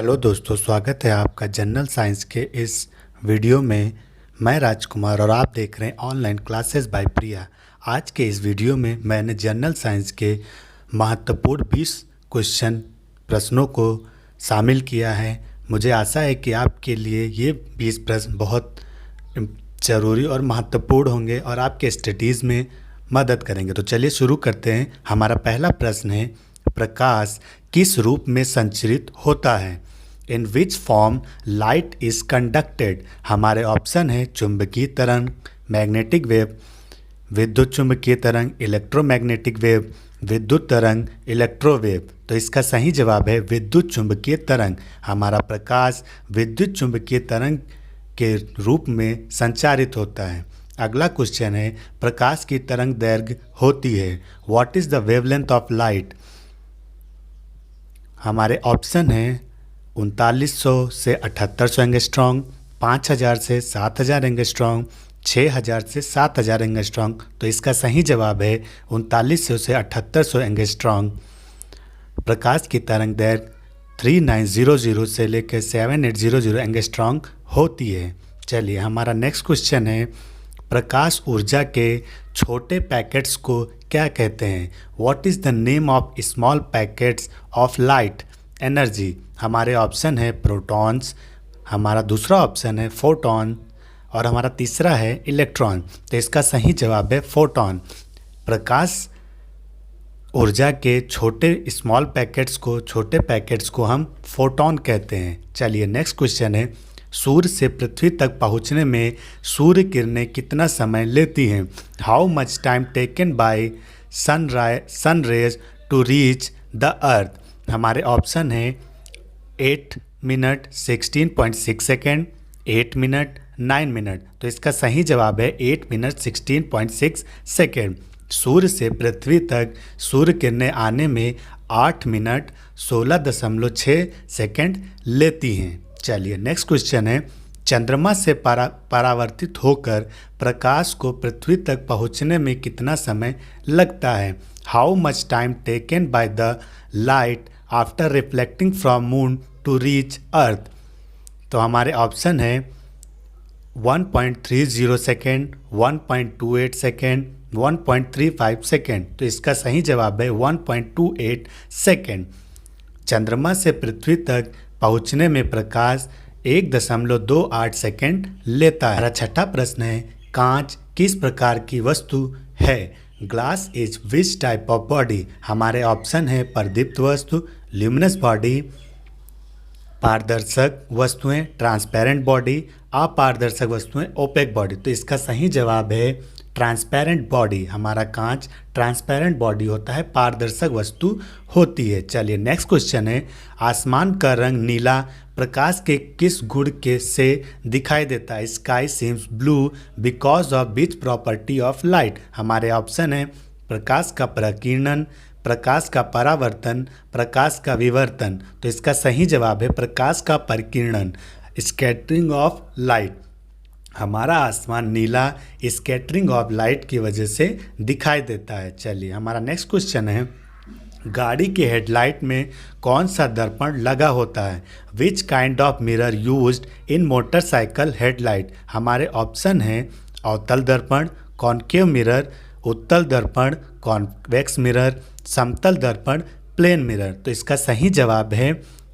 Hello दोस्तों, स्वागत है आपका जनरल साइंस के इस वीडियो में। मैं राजकुमार और आप देख रहे हैं ऑनलाइन क्लासेस बाय प्रिया। आज के इस वीडियो में मैंने जनरल साइंस के महत्वपूर्ण 20 प्रश्नों को शामिल किया है। मुझे आशा है कि आपके लिए ये 20 प्रश्न बहुत ज़रूरी और महत्वपूर्ण होंगे और आपके स्टडीज़ में मदद करेंगे। तो चलिए शुरू करते हैं। हमारा पहला प्रश्न है, प्रकाश किस रूप में संचरित होता है? In which form light is conducted? हमारे ऑप्शन है चुंबकीय तरंग, मैग्नेटिक वेव, विद्युत चुंबकीय तरंग, इलेक्ट्रोमैग्नेटिक वेव, विद्युत तरंग, इलेक्ट्रोवेव। तो इसका सही जवाब है विद्युत चुंबकीय तरंग। हमारा प्रकाश विद्युत चुंबकीय तरंग के रूप में संचारित होता है। अगला क्वेश्चन है, प्रकाश की तरंग दैर्घ्य होती है। What is the wavelength of light? हमारे ऑप्शन है 3900 से 7800 एंगस्ट्रॉन्ग, 5000 से 7000 एंगस्ट्रॉन्ग, 6000 से 7000 एंगस्ट्रॉन्ग। तो इसका सही जवाब है 3900 से 7800 एंगस्ट्रॉन्ग। प्रकाश की तरंग दैर्घ्य 3900 से लेकर 7800 एंगस्ट्रॉन्ग होती है। चलिए हमारा नेक्स्ट क्वेश्चन है, प्रकाश ऊर्जा के छोटे पैकेट्स को क्या कहते हैं? What is the name of small packets of light energy? हमारे ऑप्शन है प्रोटॉन्स, हमारा दूसरा ऑप्शन है फोटॉन और हमारा तीसरा है इलेक्ट्रॉन। तो इसका सही जवाब है फोटॉन। प्रकाश ऊर्जा के छोटे पैकेट्स को हम फोटॉन कहते हैं। चलिए नेक्स्ट क्वेश्चन है, सूर्य से पृथ्वी तक पहुंचने में सूर्य किरणें कितना समय लेती हैं? How much time taken by sun rays to reach the earth? हमारे ऑप्शन है 8 मिनट 16.6 सेकेंड, 8 मिनट, 9 मिनट। तो इसका सही जवाब है 8 मिनट 16.6 सेकेंड। सूर्य से पृथ्वी तक सूर्य किरणें आने में 8 मिनट 16.6 सेकेंड लेती हैं। चलिए नेक्स्ट क्वेश्चन है, चंद्रमा से परावर्तित होकर प्रकाश को पृथ्वी तक पहुंचने में कितना समय लगता है? How much time taken by the light after reflecting from moon to reach earth? तो हमारे ऑप्शन है 1.30 सेकेंड, 1.28 सेकेंड, 1.35 सेकेंड। तो इसका सही जवाब है 1.28 सेकेंड। चंद्रमा से पृथ्वी तक पहुंचने में प्रकाश 1.28 सेकेंड लेता है। हमारा छठा प्रश्न है, कांच किस प्रकार की वस्तु है? Glass is which type of body? हमारे ऑप्शन है प्रदीप्त वस्तु, ल्यूमिनस बॉडी, पारदर्शक वस्तुएं, ट्रांसपेरेंट बॉडी, अपारदर्शक वस्तुएं, ओपेक बॉडी। तो इसका सही जवाब है ट्रांसपेरेंट बॉडी। हमारा कांच ट्रांसपेरेंट बॉडी होता है, पारदर्शक वस्तु होती है। चलिए नेक्स्ट क्वेश्चन है, आसमान का रंग नीला प्रकाश के किस गुण के से दिखाई देता है? Sky seems blue because of which property of light? हमारे ऑप्शन है प्रकाश का प्रकीर्णन, प्रकाश का परावर्तन, प्रकाश का विवर्तन। तो इसका सही जवाब है प्रकाश का परिकीर्णन, स्कैटरिंग ऑफ लाइट। हमारा आसमान नीला स्कैटरिंग ऑफ लाइट की वजह से दिखाई देता है। चलिए हमारा नेक्स्ट क्वेश्चन है, गाड़ी के हेडलाइट में कौन सा दर्पण लगा होता है? Which kind of mirror used in motorcycle headlight? हमारे ऑप्शन हैं अवतल दर्पण, कॉनकेव मिरर, उत्तल दर्पण, कॉन्वेक्स मिरर, समतल दर्पण, प्लेन मिरर। तो इसका सही जवाब है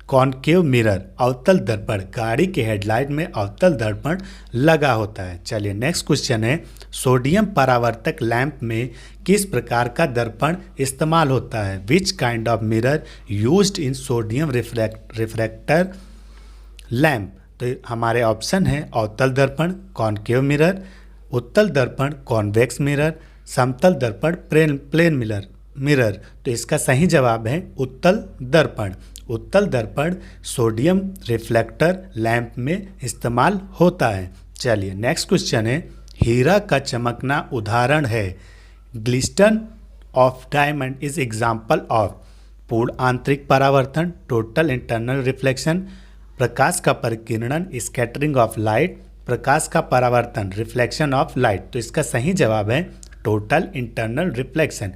कॉनकेव मिरर, अवतल दर्पण। गाड़ी के हेडलाइट में अवतल दर्पण लगा होता है। चलिए नेक्स्ट क्वेश्चन है, सोडियम परावर्तक लैंप में किस प्रकार का दर्पण इस्तेमाल होता है? Which kind of mirror used in sodium refractor lamp? तो हमारे ऑप्शन है अवतल दर्पण, कॉनकेव मिरर, उत्तल दर्पण, कॉन्वेक्स मिरर, समतल दर्पण, प्लेन मिरर। तो इसका सही जवाब है उत्तल दर्पण। उत्तल दर्पण सोडियम रिफ्लेक्टर लैंप में इस्तेमाल होता है। चलिए नेक्स्ट क्वेश्चन है, हीरा का चमकना उदाहरण है। Glisten of diamond is example of? पूर्ण आंतरिक परावर्तन, टोटल इंटरनल रिफ्लेक्शन, प्रकाश का परिकीर्णन, स्कैटरिंग ऑफ लाइट, प्रकाश का परावर्तन, रिफ्लेक्शन ऑफ लाइट। तो इसका सही जवाब है टोटल इंटरनल रिफ्लेक्शन,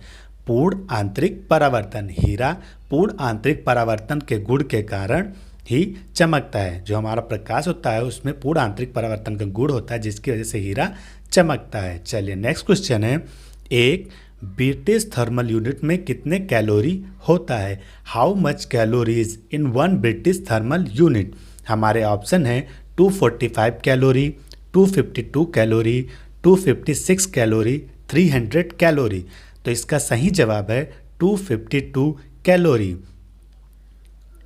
पूर्ण आंतरिक परावर्तन। हीरा पूर्ण आंतरिक परावर्तन के गुण के कारण ही चमकता है। जो हमारा प्रकाश होता है उसमें पूर्ण आंतरिक परावर्तन का गुण होता है, जिसकी वजह से हीरा चमकता है। चलिए नेक्स्ट क्वेश्चन है, एक ब्रिटिश थर्मल यूनिट में कितने कैलोरी होता है? How much calories in one British thermal unit? हमारे ऑप्शन है 245 कैलोरी, 252 कैलोरी, 256 कैलोरी, 300 कैलोरी। तो इसका सही जवाब है 252 कैलोरी।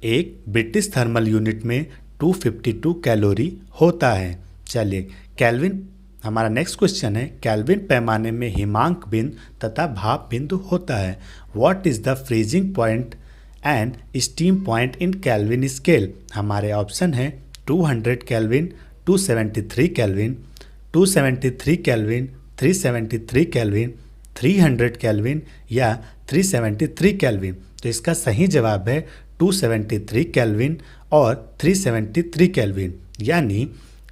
एक ब्रिटिश थर्मल यूनिट में 252 कैलोरी होता है। चलिए केल्विन, हमारा नेक्स्ट क्वेश्चन है, केल्विन पैमाने में हिमांक बिंदु तथा भाप बिंदु होता है। What is the freezing point and steam point in kelvin scale? हमारे ऑप्शन है 200 kelvin, 273 kelvin, 273 kelvin, 373 kelvin, 300 kelvin या 373 केल्विन। तो इसका सही जवाब है 273 केल्विन और 373 केल्विन, यानी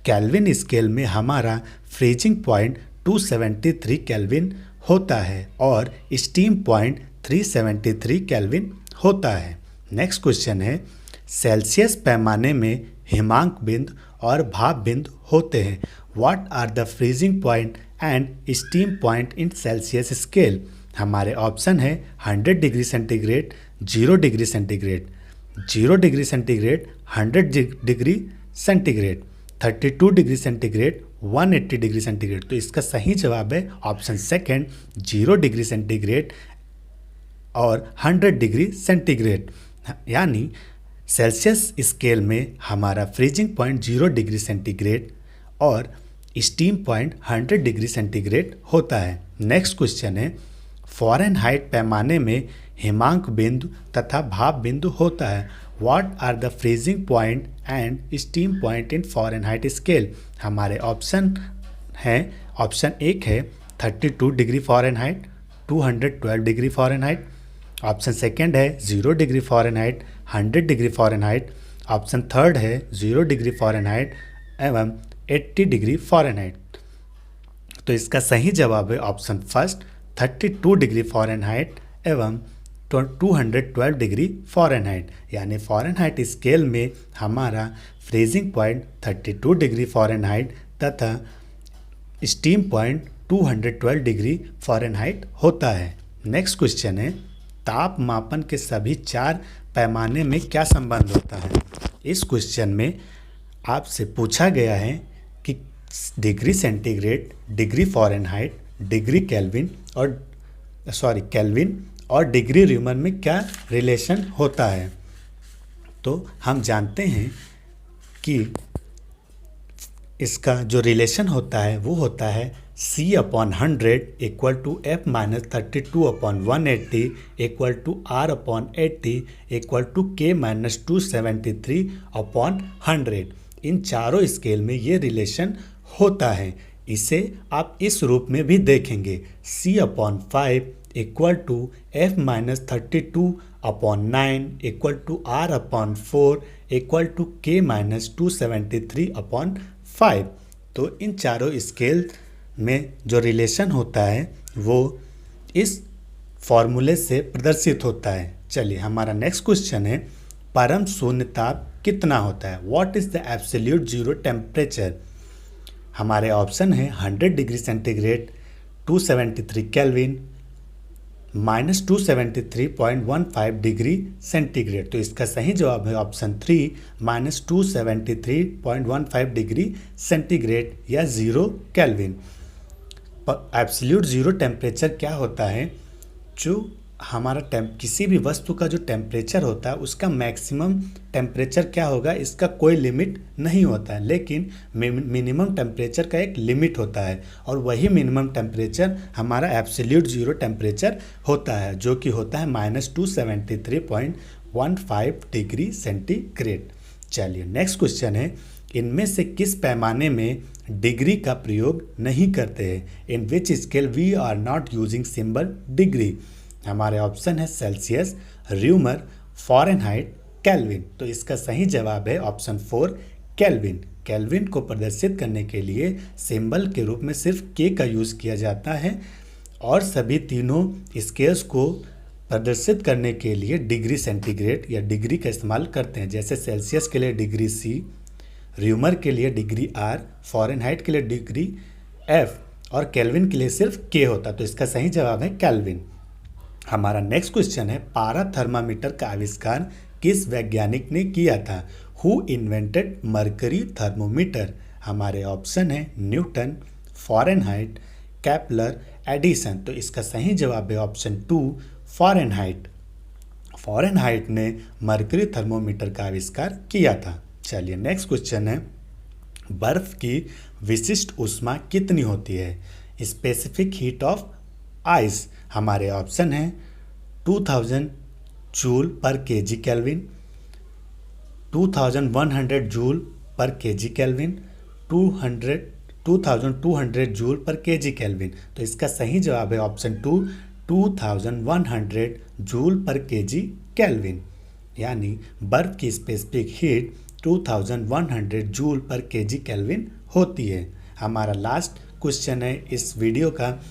केल्विन स्केल में हमारा फ्रीजिंग पॉइंट 273 केल्विन होता है और स्टीम पॉइंट 373 केल्विन होता है। नेक्स्ट क्वेश्चन है, सेल्सियस पैमाने में हिमांक बिंदु और भाप बिंदु होते हैं। What are the freezing point and steam point in Celsius scale? हमारे ऑप्शन है 100 degree centigrade, 0 degree centigrade, 0 degree centigrade, 100 degree centigrade, 32 degree centigrade, 180 degree centigrade. तो इसका सही जवाब है ऑप्शन सेकेंड, 0 डिग्री सेंटीग्रेड और 100 डिग्री सेंटीग्रेड, यानी सेल्सियस स्केल में हमारा फ्रीजिंग पॉइंट 0 डिग्री सेंटीग्रेड और स्टीम पॉइंट 100 डिग्री सेंटीग्रेड होता है। नेक्स्ट क्वेश्चन है, फ़ारेनहाइट पैमाने में हिमांक बिंदु तथा भाप बिंदु होता है। What are the freezing point and steam point in Fahrenheit scale? हमारे ऑप्शन हैं, ऑप्शन एक है 32 degree Fahrenheit, 212 degree Fahrenheit, option second है 0 degree Fahrenheit, 100 degree Fahrenheit, option third है 0 डिग्री फ़ारेनहाइट एवं 80 डिग्री फ़ारेनहाइट। तो इसका सही जवाब है ऑप्शन फर्स्ट, 32 डिग्री फ़ारेनहाइट एवं 212 डिग्री फ़ारेनहाइट, यानी फ़ारेनहाइट स्केल में हमारा फ्रीजिंग पॉइंट 32 डिग्री फ़ारेनहाइट तथा स्टीम पॉइंट 212 डिग्री फ़ारेनहाइट होता है। नेक्स्ट क्वेश्चन है, ताप मापन के सभी 4 पैमाने में क्या संबंध होता है? इस क्वेश्चन में आपसे पूछा गया है कि degree centigrade, degree Fahrenheit, degree kelvin और डिग्री र्यूमन में क्या रिलेशन होता है। तो हम जानते हैं कि इसका जो रिलेशन होता है वो होता है C/100 equal to F - 32/180 equal to R/80 equal to K - 273/100। इन चारों स्केल में ये रिलेशन होता है। इसे आप इस रूप में भी देखेंगे, C/5 equal to F - 32/9 equal to R/4 equal to K - 273/5। तो इन चारों स्केल में जो रिलेशन होता है वो इस फॉर्मूले से प्रदर्शित होता है। चलिए हमारा नेक्स्ट क्वेश्चन है, परम शून्य ताप कितना होता है? What is the absolute zero temperature? हमारे ऑप्शन है 100 degree centigrade, 273 kelvin, -273.15 degree centigrade. तो इसका सही जवाब है ऑप्शन 3, -273.15 डिग्री सेंटीग्रेड या 0 केल्विन। एब्सोल्यूट ज़ीरो टेम्परेचर क्या होता है? जो हमारा किसी भी वस्तु का जो टेम्परेचर होता है उसका मैक्सिमम टेम्परेचर क्या होगा, इसका कोई लिमिट नहीं होता है, लेकिन मिनिमम टेम्परेचर का एक लिमिट होता है और वही मिनिमम टेम्परेचर हमारा एब्सोल्यूट ज़ीरो टेम्परेचर होता है, जो कि होता है -273.15 डिग्री सेंटीग्रेड। चलिए नेक्स्ट क्वेश्चन है, इनमें से किस पैमाने में डिग्री का प्रयोग नहीं करते हैं? In which scale we are not using symbol degree? हमारे ऑप्शन है सेल्सियस, र्यूमर, फ़ारेनहाइट, केल्विन। तो इसका सही जवाब है ऑप्शन 4, केल्विन। केल्विन को प्रदर्शित करने के लिए सिंबल के रूप में सिर्फ के का यूज़ किया जाता है और सभी तीनों स्केल्स को प्रदर्शित करने के लिए डिग्री सेंटीग्रेड या डिग्री का इस्तेमाल करते हैं, जैसे सेल्सियस के लिए डिग्री सी, र्यूमर के लिए डिग्री आर, फ़ारेनहाइट के लिए डिग्री एफ और केल्विन के लिए सिर्फ के होता है। तो इसका सही जवाब है केल्विन। हमारा नेक्स्ट क्वेश्चन है, पारा थर्मामीटर का आविष्कार किस वैज्ञानिक ने किया था? Who invented mercury thermometer? हमारे ऑप्शन है न्यूटन, फ़ारेनहाइट, केपलर, एडिसन। तो इसका सही जवाब है ऑप्शन 2 फ़ारेनहाइट। फ़ारेनहाइट ने मर्करी थर्मोमीटर का आविष्कार किया था। चलिए नेक्स्ट क्वेश्चन है, बर्फ की विशिष्ट ऊष्मा कितनी होती है? Specific heat of ice. हमारे ऑप्शन हैं 2000 जूल पर केजी केल्विन, 2100 जूल पर केजी केल्विन, 2200 जूल पर केजी केल्विन। तो इसका सही जवाब है ऑप्शन 2 2100 जूल पर केजी केल्विन। यानी बर्फ की स्पेसिफिक हीट 2100 जूल पर केजी केल्विन होती है। हमारा लास्ट क्वेश्चन है इस वीडियो का,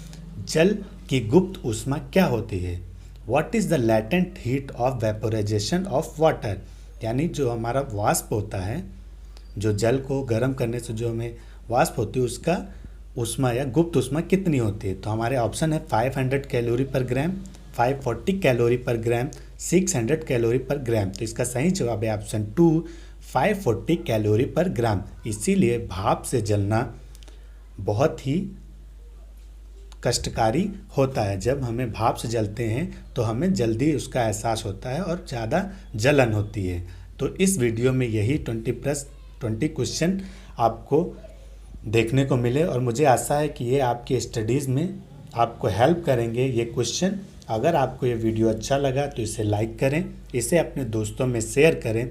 जल की गुप्त ऊष्मा क्या होती है? What is the latent heat of vaporisation of water? यानी जो हमारा वाष्प होता है, जो जल को गर्म करने से जो हमें वाष्प होती है, उसका ऊष्मा या गुप्त ऊष्मा कितनी होती है? तो हमारे ऑप्शन है 500 कैलोरी पर ग्राम, 540 कैलोरी पर ग्राम, 600 कैलोरी पर ग्राम। तो इसका सही जवाब है ऑप्शन 2 540 कैलोरी पर ग्राम। इसीलिए भाप से जलना बहुत ही कष्टकारी होता है। जब हमें भाप से जलते हैं तो हमें जल्दी उसका एहसास होता है और ज़्यादा जलन होती है। तो इस वीडियो में यही 20+20 क्वेश्चन आपको देखने को मिले और मुझे आशा है कि ये आपकी स्टडीज़ में आपको हेल्प करेंगे ये क्वेश्चन। अगर आपको ये वीडियो अच्छा लगा तो इसे लाइक करें, इसे अपने दोस्तों में शेयर करें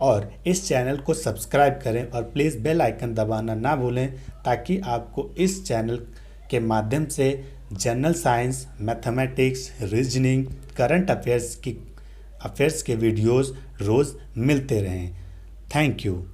और इस चैनल को सब्सक्राइब करें और प्लीज़ बेल आइकन दबाना ना भूलें, ताकि आपको इस चैनल के माध्यम से general science, mathematics, reasoning, current affairs के वीडियोज़ रोज़ मिलते रहें। Thank you.